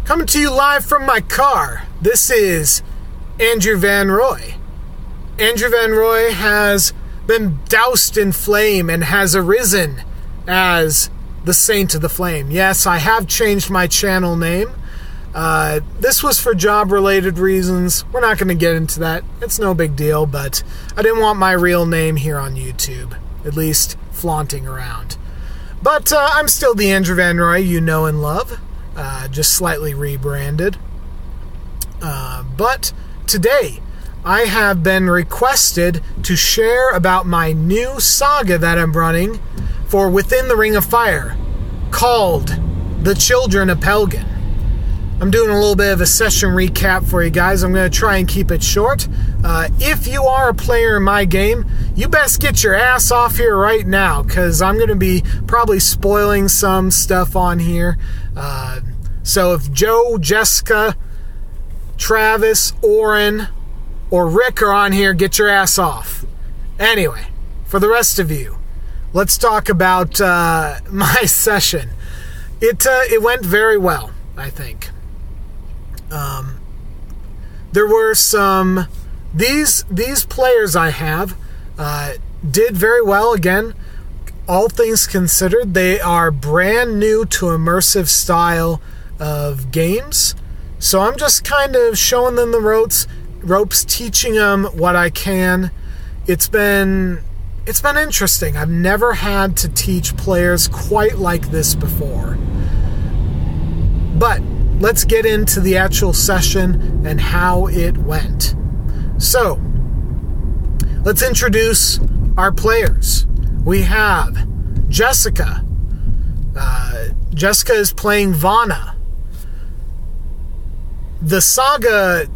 Coming to you live from my car, this is Andrew Van Roy. Andrew Van Roy has been doused in flame and has arisen as the Saint of the Flame. Yes, I have changed my channel name. This was for job-related reasons. We're not going to get into that. It's no big deal, but I didn't want my real name here on YouTube, at least flaunting around. But I'm still the Andrew Van Roy you know and love, just slightly rebranded. But today, I have been requested to share about my new saga that I'm running for Within the Ring of Fire, called The Children of Pelgan. I'm doing a little bit of a session recap for you guys. I'm going to try and keep it short. If you are a player in my game, you best get your ass off here right now, because I'm going to be probably spoiling some stuff on here. So if Joe, Jessica, Travis, Oren, or Rick are on here, get your ass off. Anyway, for the rest of you, let's talk about my session. It went very well, I think. There were some... These players I have did very well. Again, all things considered, they are brand new to immersive style of games. So I'm just kind of showing them the ropes, teaching them what I can. It's been interesting. I've never had to teach players quite like this before. But let's get into the actual session and how it went. So, let's introduce our players. We have Jessica. Jessica is playing Vana. The saga,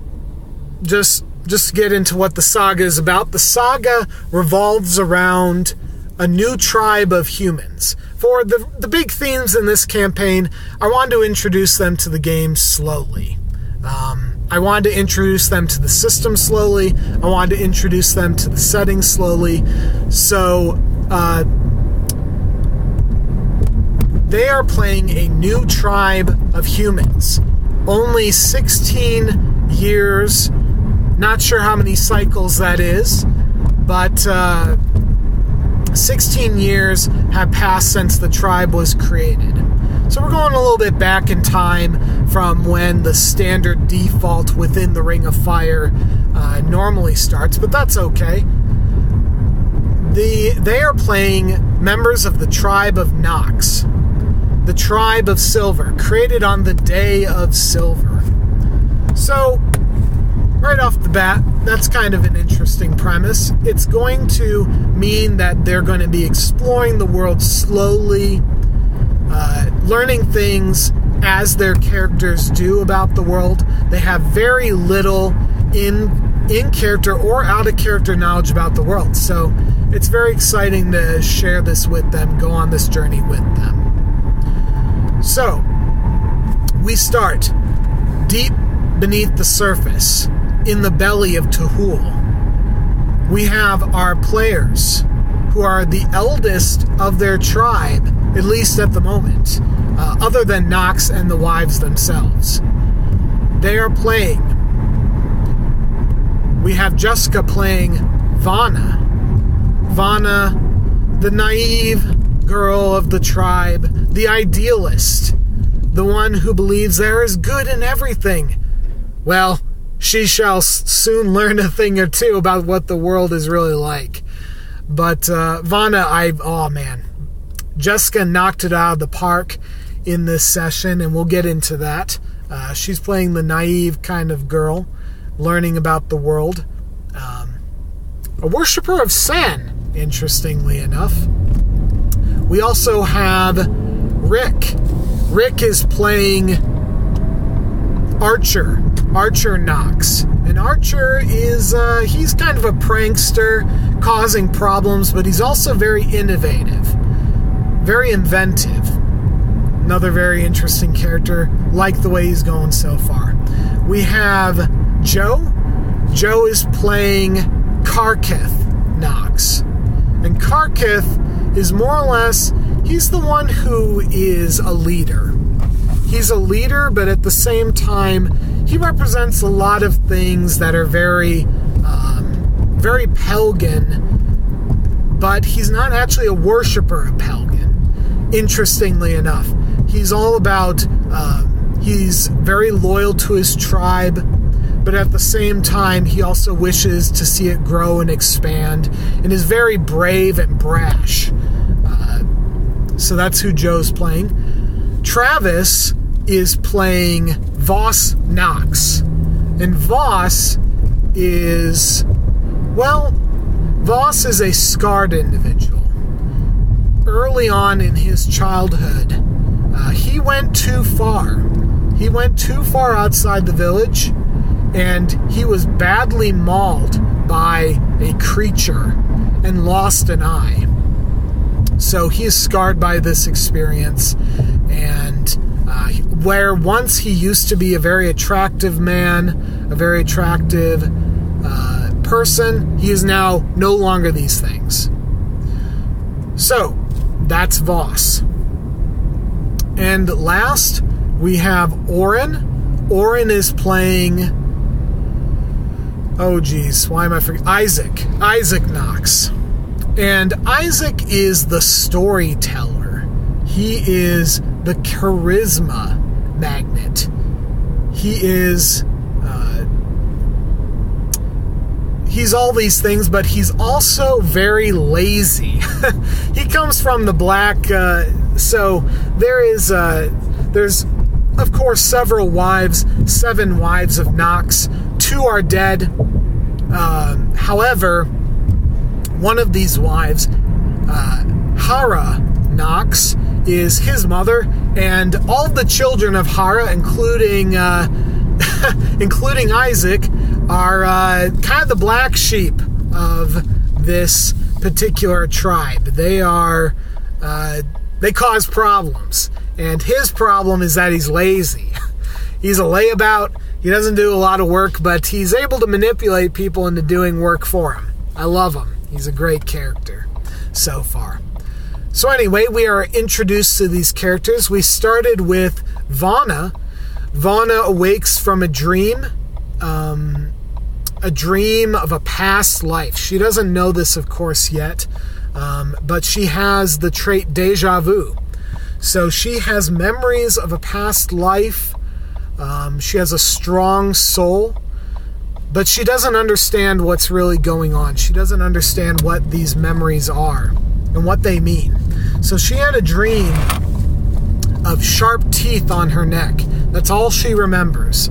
just to get into what the saga is about, the saga revolves around a new tribe of humans. For the big themes in this campaign, I wanted to introduce them to the game slowly. I wanted to introduce them to the system slowly. I wanted to introduce them to the settings slowly. So, they are playing a new tribe of humans. Only 16 years, not sure how many cycles that is, but 16 years have passed since the tribe was created. So we're going a little bit back in time from when the standard default Within the Ring of Fire normally starts, but that's okay. They are playing members of the tribe of Nox, the tribe of Silver, created on the Day of Silver. So, right off the bat, that's kind of an interesting premise. It's going to mean that they're going to be exploring the world slowly, learning things as their characters do about the world. They have very little in-character or out-of-character knowledge about the world. So it's very exciting to share this with them, go on this journey with them. So, we start deep beneath the surface, in the belly of Tahul. We have our players, who are the eldest of their tribe, at least at the moment, other than Nox and the wives themselves. They are playing. We have Jessica playing Vana. Vana, the naive girl of the tribe, the idealist, the one who believes there is good in everything. Well, she shall soon learn a thing or two about what the world is really like. But Vana, Jessica knocked it out of the park in this session, and we'll get into that. She's playing the naive kind of girl, learning about the world. A worshiper of Sen, interestingly enough. We also have Rick. Rick is playing Archer Nox. And Archer is, he's kind of a prankster, causing problems, but he's also very innovative, very inventive. Another very interesting character, like the way he's going so far. We have Joe. Joe is playing Karkith Nox. And Karkith is more or less, he's the one who is a leader. he's a leader, but at the same time, he represents a lot of things that are very Pelgan, but he's not actually a worshiper of Pelgan, interestingly enough. He's all about, he's very loyal to his tribe, but at the same time, he also wishes to see it grow and expand, and is very brave and brash. So that's who Joe's playing. Travis is playing Voss Knox. And Voss is a scarred individual. Early on in his childhood, he went too far. He went too far outside the village, and he was badly mauled by a creature and lost an eye. So he is scarred by this experience, and where once he used to be a very attractive man, a very attractive person, he is now no longer these things. So, that's Voss. And last, we have Oren. Oren is playing... oh geez, why am I forgetting? Isaac Knox. And Isaac is the storyteller. He is the charisma magnet. He is... he's all these things, but he's also very lazy. He comes from the black... so there's of course several wives, 7 wives of Knox. 2 are dead. However, one of these wives, Hara Knox, is his mother, and all of the children of Hara, including Isaac, are kind of the black sheep of this particular tribe. They are they cause problems, and his problem is that he's lazy. He's a layabout. He doesn't do a lot of work, but he's able to manipulate people into doing work for him. I love him. He's a great character so far. So anyway, we are introduced to these characters. We started with Vanna. Vanna awakes from a dream of a past life. She doesn't know this, of course, yet, but she has the trait déjà vu. So she has memories of a past life. She has a strong soul, but she doesn't understand what's really going on. She doesn't understand what these memories are and what they mean. So she had a dream of sharp teeth on her neck. That's all she remembers.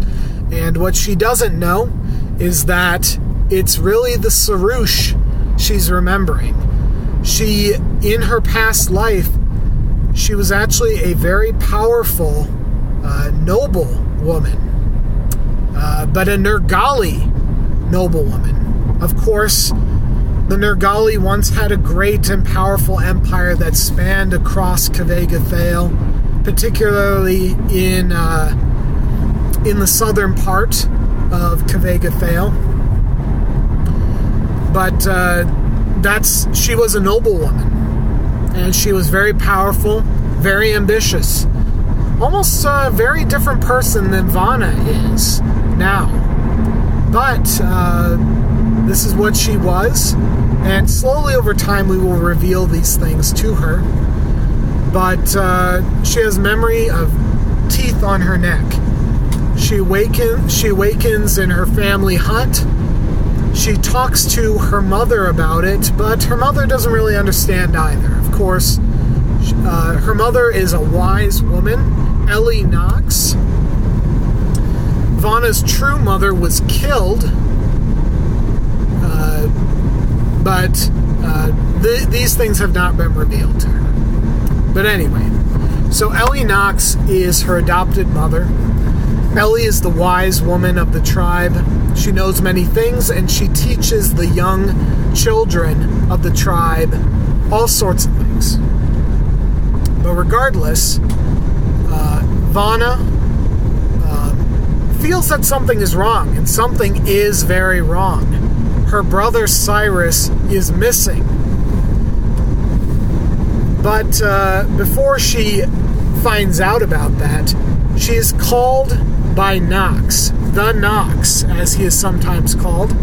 And what she doesn't know is that it's really the Sarush she's remembering. She, in her past life, she was actually a very powerful, noble woman, but a Nergali noblewoman. Of course, the Nergali once had a great and powerful empire that spanned across Kavega Thale, particularly in the southern part of Kavega Thale. But she was a noblewoman, and she was very powerful, very ambitious. Almost a very different person than Vanna is now. But this is what she was, and slowly over time we will reveal these things to her. But she has memory of teeth on her neck. She awakens in her family hut. She talks to her mother about it, but her mother doesn't really understand either. Of course, her mother is a wise woman, Ellie Knox. Vanna's true mother was killed, but these things have not been revealed to her. But anyway, so Ellie Knox is her adopted mother. Ellie is the wise woman of the tribe. She knows many things, and she teaches the young children of the tribe all sorts of things. But regardless, Vanna feels that something is wrong, and something is very wrong. Her brother Cyrus is missing. But before she finds out about that, She is called by Nox, the Nox, as he is sometimes called.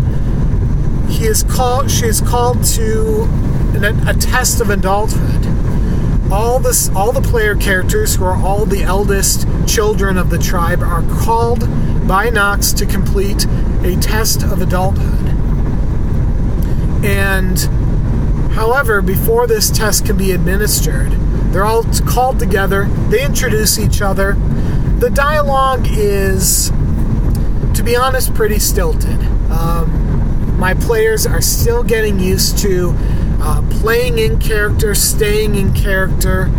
She is called to a test of adulthood. All the player characters, who are all the eldest children of the tribe, are called by Nox to complete a test of adulthood. And, however, before this test can be administered, they're all called together. They introduce each other. The dialogue is, to be honest, pretty stilted. My players are still getting used to playing in character, staying in character.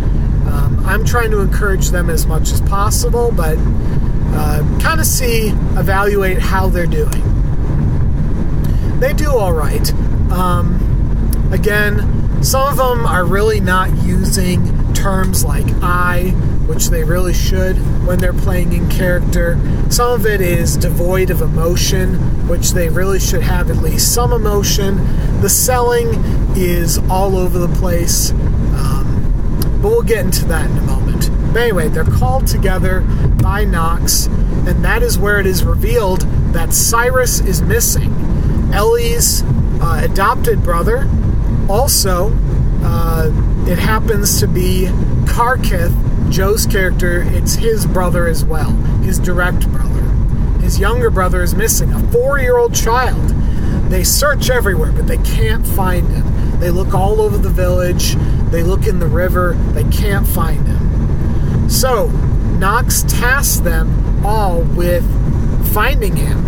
I'm trying to encourage them as much as possible, but kind of evaluate how they're doing. They do all right. Again, some of them are really not using terms like I, which they really should when they're playing in character. Some of it is devoid of emotion, which they really should have at least some emotion. The selling is all over the place, but we'll get into that in a moment. But anyway, they're called together by Nox, and that is where it is revealed that Cyrus is missing. Ellie's adopted brother. Also, it happens to be Karkith, Joe's character. It's his brother as well, his direct brother. His younger brother is missing, a 4-year-old child. They search everywhere, but they can't find him. They look all over the village. They look in the river. They can't find him. So, Nox tasks them all with finding him.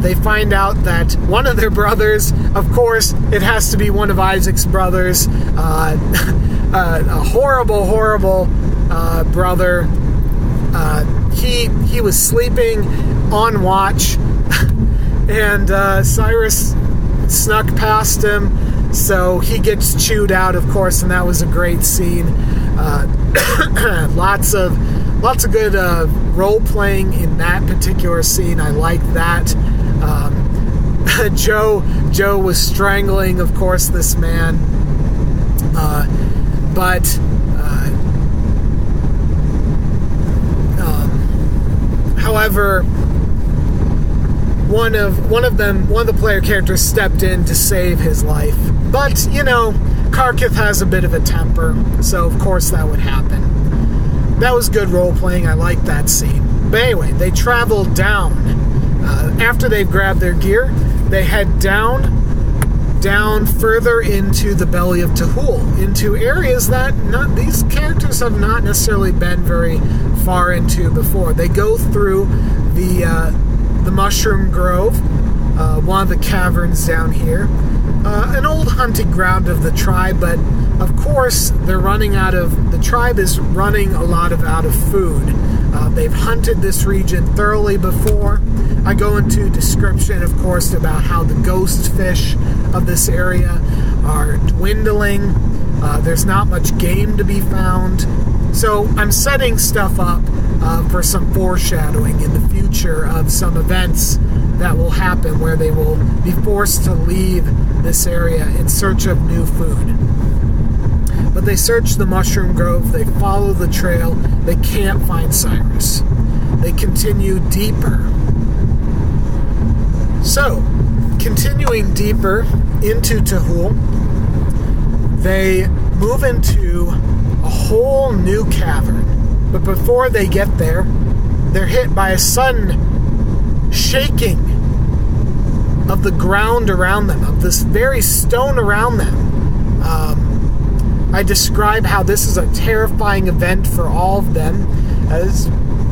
They find out that one of their brothers, of course, it has to be one of Isaac's brothers, a horrible brother. He was sleeping on watch, and Cyrus snuck past him, so he gets chewed out, of course, and that was a great scene. Lots of good role playing in that particular scene. I like that. Joe was strangling, of course, this man, but however, one of the player characters stepped in to save his life. But Karkith has a bit of a temper, so of course that would happen. That was good role playing. I like that scene. But anyway, they travel down. After they've grabbed their gear, they head down further into the belly of Tahul, into areas that these characters have not necessarily been very far into before. They go through the Mushroom Grove, one of the caverns down here, an old hunting ground of the tribe, but of course the tribe is running a lot out of food. They've hunted this region thoroughly before. I go into description, of course, about how the ghost fish of this area are dwindling. There's not much game to be found. So I'm setting stuff up for some foreshadowing in the future of some events that will happen where they will be forced to leave this area in search of new food. But they search the Mushroom Grove, they follow the trail, they can't find Cyrus. They continue deeper. So, continuing deeper into Tahul, they move into a whole new cavern. But before they get there, they're hit by a sudden shaking of the ground around them, of this very stone around them. I describe how this is a terrifying event for all of them, as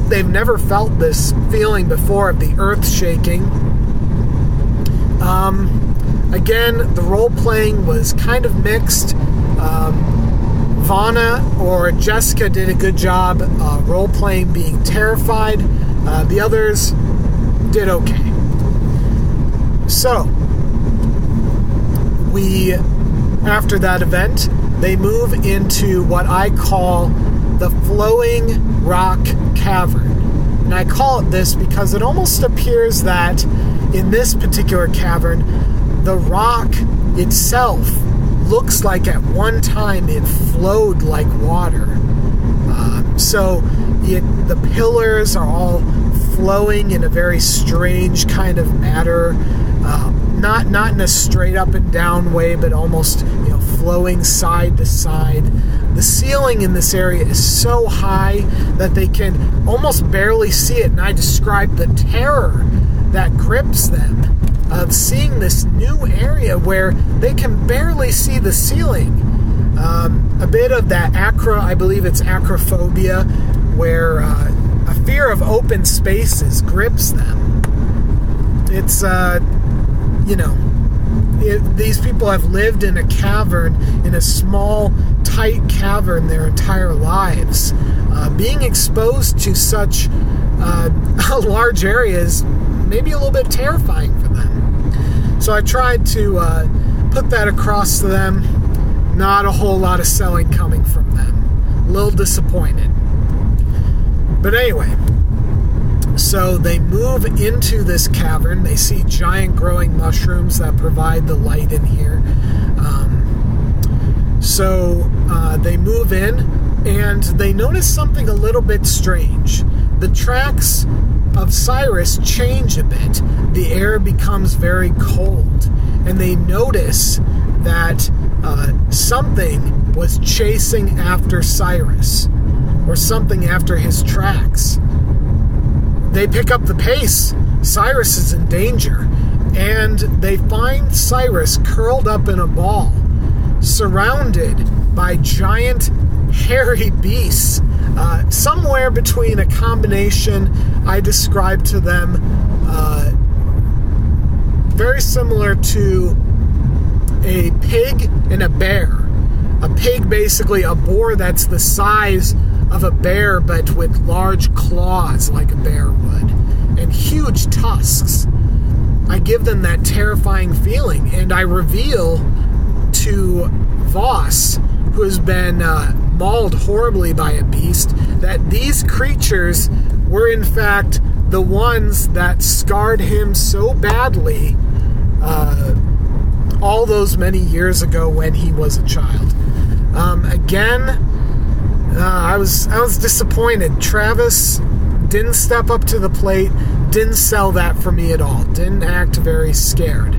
they've never felt this feeling before of the earth shaking. Again, the role-playing was kind of mixed. Vanna or Jessica did a good job role-playing being terrified. The others did okay. So, after that event, they move into what I call the Flowing Rock Cavern. And I call it this because it almost appears that in this particular cavern, the rock itself looks like at one time it flowed like water. So The pillars are all flowing in a very strange kind of manner, not in a straight up and down way, but almost flowing side to side. The ceiling in this area is so high that they can almost barely see it, and I described the terror that grips them of seeing this new area where they can barely see the ceiling. A bit of that I believe it's acrophobia, where a fear of open spaces grips them. It's, these people have lived in a cavern, in a small, tight cavern their entire lives. Being exposed to such a large area is maybe a little bit terrifying for them. So I tried to put that across to them. Not a whole lot of selling coming from them. A little disappointed. But anyway, so they move into this cavern. They see giant growing mushrooms that provide the light in here. So they move in, and they notice something a little bit strange. The tracks of Cyrus change a bit. The air becomes very cold, and they notice that something was chasing after Cyrus, or something after his tracks. They pick up the pace. Cyrus is in danger, and they find Cyrus curled up in a ball, surrounded by giant hairy beasts, somewhere between a combination I described to them, very similar to a pig and a bear. A pig, basically a boar that's the size of a bear, but with large claws like a bear would, and huge tusks. I give them that terrifying feeling, and I reveal to Voss, who has been mauled horribly by a beast, that these creatures were in fact the ones that scarred him so badly all those many years ago when he was a child. I was disappointed. Travis didn't step up to the plate, didn't sell that for me at all, didn't act very scared.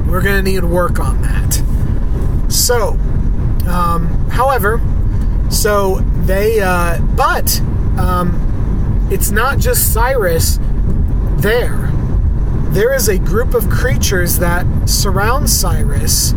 We're going to need to work on that. So, however, so they, it's not just Cyrus there. There is a group of creatures that surround Cyrus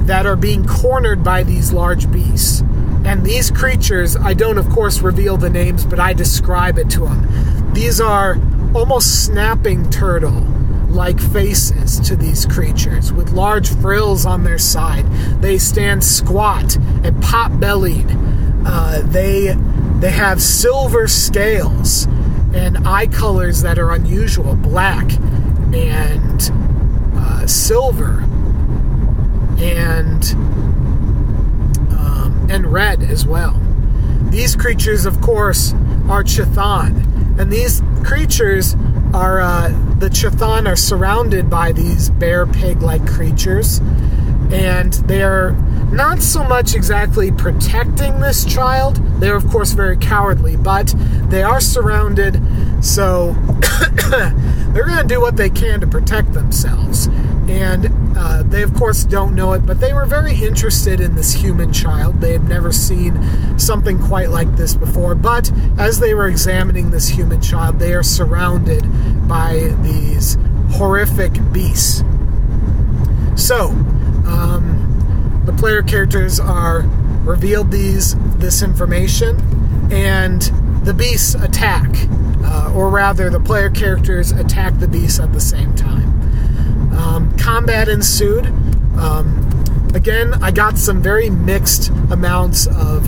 that are being cornered by these large beasts. And these creatures, I don't, of course, reveal the names, but I describe it to them. These are almost snapping turtle-like faces to these creatures, with large frills on their side. They stand squat and pot-bellied. They have silver scales and eye colors that are unusual, black and silver and red as well. These creatures, of course, are Chthon, and these creatures are the Chthon are surrounded by these bear pig-like creatures, and they are not so much exactly protecting this child. They're, of course, very cowardly, but they are surrounded, so they're going to do what they can to protect themselves. And they, of course, don't know it, but they were very interested in this human child. They had never seen something quite like this before, but as they were examining this human child, they are surrounded by these horrific beasts. So, the player characters are revealed this information, and the beasts attack, or rather, the player characters attack the beasts at the same time. Combat ensued. Again, I got some very mixed amounts of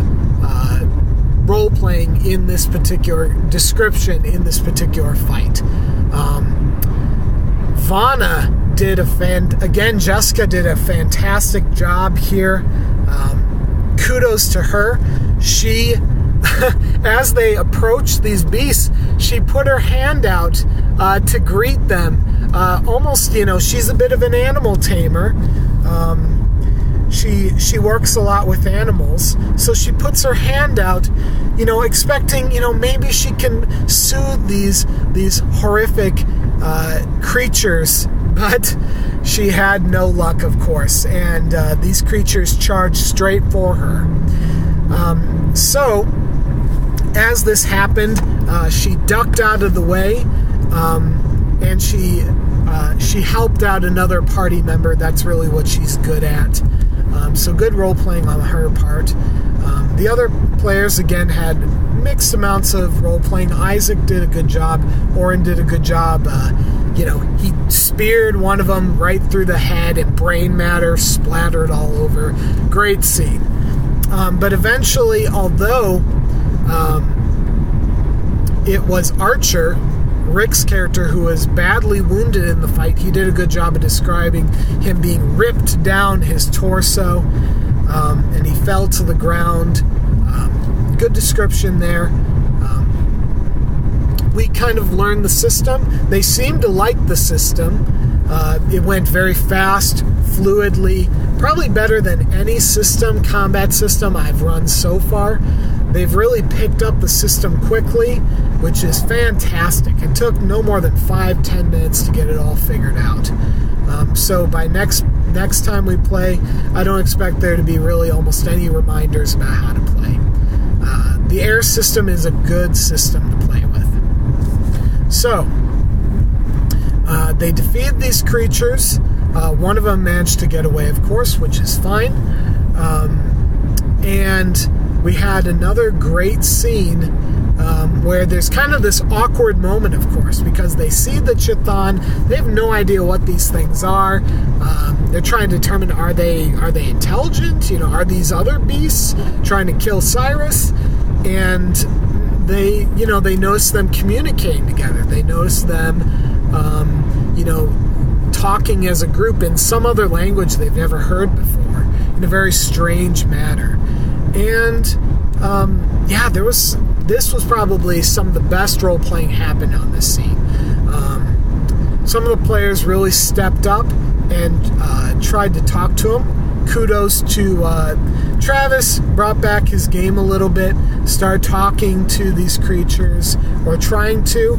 role-playing in this particular description, in this particular fight. Vanna did Jessica did a fantastic job here. Kudos to her. She, as they approached these beasts, she put her hand out to greet them. Almost, she's a bit of an animal tamer. she works a lot with animals, so she puts her hand out, expecting, maybe she can soothe these horrific creatures. But she had no luck, of course, and these creatures charged straight for her. So, as this happened, she ducked out of the way, and she helped out another party member. That's really what she's good at. So good role-playing on her part. The other players, again, had mixed amounts of role-playing. Isaac did a good job. Oren did a good job. He speared one of them right through the head, and brain matter splattered all over. Great scene. But eventually, although it was Archer, Rick's character, who was badly wounded in the fight, he did a good job of describing him being ripped down his torso, and he fell to the ground. Good description there. We kind of learned the system. They seemed to like the system. It went very fast, fluidly, probably better than any combat system I've run so far. They've really picked up the system quickly, which is fantastic. It took no more than 5-10 minutes to get it all figured out. So by next time we play, I don't expect there to be really almost any reminders about how to play. The air system is a good system to play with. So, they defeat these creatures. One of them managed to get away, of course, which is fine. And we had another great scene where there's kind of this awkward moment, of course, because they see the Chthon. They have no idea what these things are. They're trying to determine, are they intelligent? Are these other beasts trying to kill Cyrus? And they notice them communicating together. They notice them, talking as a group in some other language they've never heard before, in a very strange manner. And this was probably some of the best role-playing happened on this scene. Some of the players really stepped up and tried to talk to him. Kudos to Travis, brought back his game a little bit, started talking to these creatures, or trying to.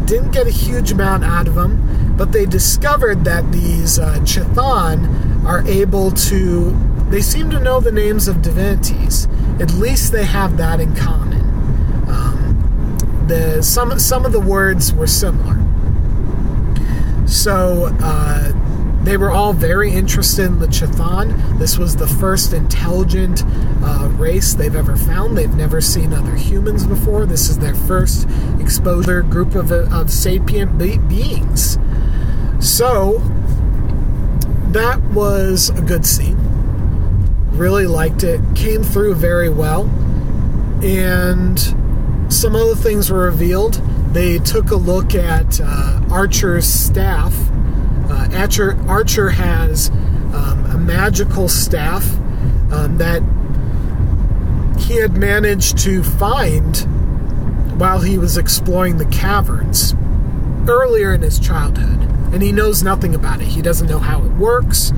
Didn't get a huge amount out of them, but they discovered that these Chthon are able to, they seem to know the names of divinities. At least they have that in common. Some of the words were similar. So, they were all very interested in the Chthon. This was the first intelligent race they've ever found. They've never seen other humans before. This is their first exposure group of sapient beings. So, that was a good scene. Really liked it. Came through very well. And some other things were revealed. They took a look at Archer's staff. Archer has a magical staff that he had managed to find while he was exploring the caverns earlier in his childhood. And he knows nothing about it. He doesn't know how it works.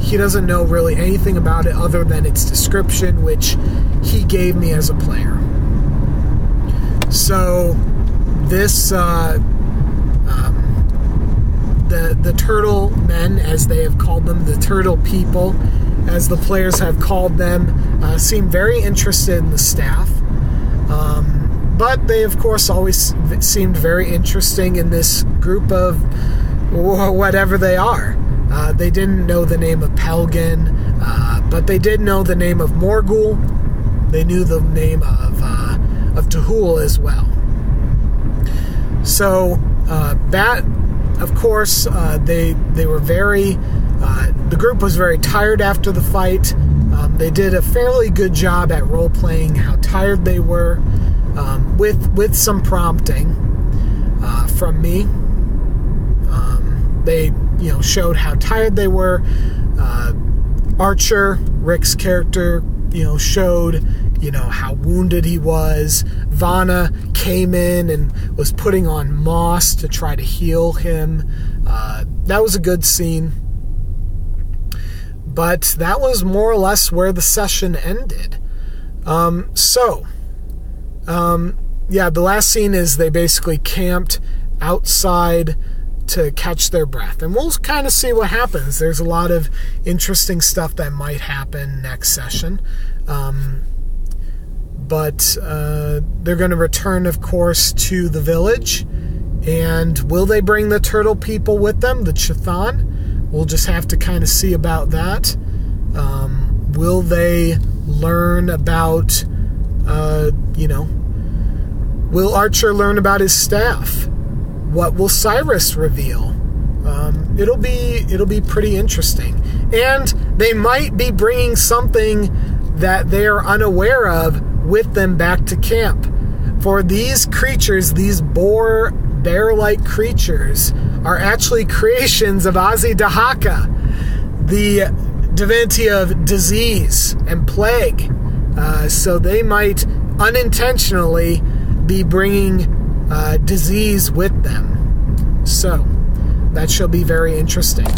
He doesn't know really anything about it other than its description, which he gave me as a player. So this the turtle men, as they have called them, the turtle people, as the players have called them, seem very interested in the staff. But they, of course, always seemed very interesting in this group of whatever they are. They didn't know the name of Pelgan, but they did know the name of Morgul. They knew the name of Tahul as well. So, that, of course, they were very... the group was very tired after the fight. They did a fairly good job at role-playing how tired they were, with some prompting from me. They, showed how tired they were. Archer, Rick's character, showed, how wounded he was. Vanna came in and was putting on moss to try to heal him. That was a good scene. But that was more or less where the session ended. The last scene is they basically camped outside to catch their breath. And we'll kind of see what happens. There's a lot of interesting stuff that might happen next session. But they're going to return, of course, to the village. And will they bring the turtle people with them, the Chthon? We'll just have to kind of see about that. Will they learn about, will Archer learn about his staff? What will Cyrus reveal? It'll be pretty interesting. And they might be bringing something that they are unaware of with them back to camp. For these creatures, these bear-like creatures, are actually creations of Azidahaka, the divinity of disease and plague. So they might unintentionally be bringing disease with them. So that shall be very interesting.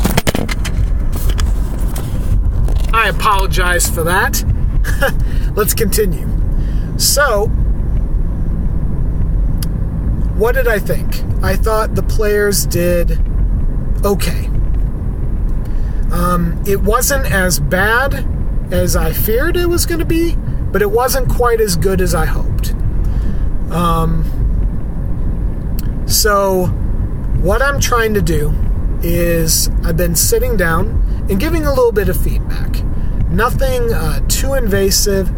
I apologize for that. Let's continue. So, what did I think? I thought the players did okay. It wasn't as bad as I feared it was going to be, but it wasn't quite as good as I hoped. So, what I'm trying to do is I've been sitting down and giving a little bit of feedback. Nothing too invasive.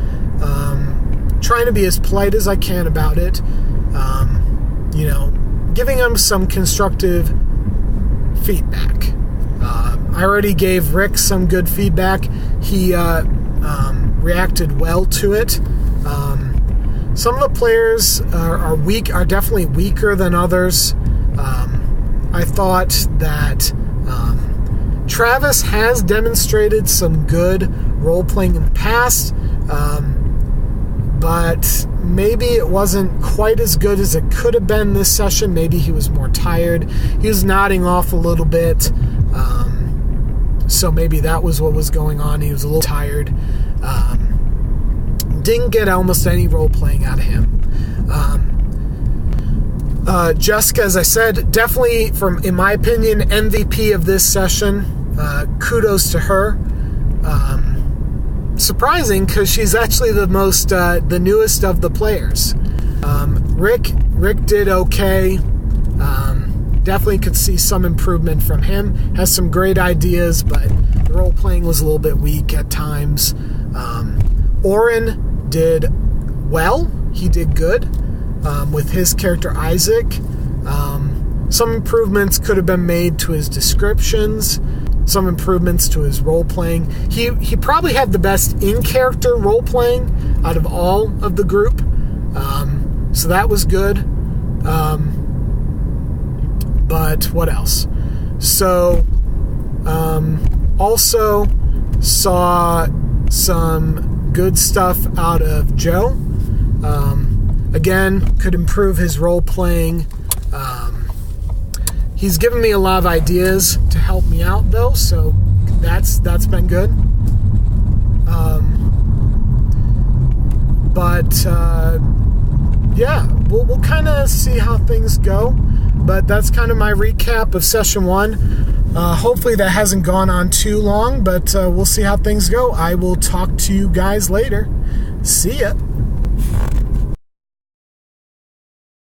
Trying to be as polite as I can about it. Giving them some constructive feedback. I already gave Rick some good feedback. He reacted well to it. Some of the players are definitely weaker than others. I thought that Travis has demonstrated some good role-playing in the past, but maybe it wasn't quite as good as it could have been this session. Maybe he was more tired. He was nodding off a little bit, so maybe that was what was going on. He was a little tired. Didn't get almost any role-playing out of him. Jessica, as I said, definitely, in my opinion, MVP of this session. Kudos to her. Surprising, because she's actually the newest of the players. Rick did okay. Definitely could see some improvement from him. Has some great ideas, but the role playing was a little bit weak at times. Oren did well. He did good with his character Isaac. Some improvements could have been made to his descriptions. Some improvements to his role-playing. He probably had the best in-character role-playing out of all of the group. So that was good. But what else? So, also saw some good stuff out of Joe. Again, could improve his role-playing. He's given me a lot of ideas to help me out, though, so that's been good. We'll kind of see how things go. But that's kind of my recap of Session 1. Hopefully that hasn't gone on too long, but we'll see how things go. I will talk to you guys later. See ya.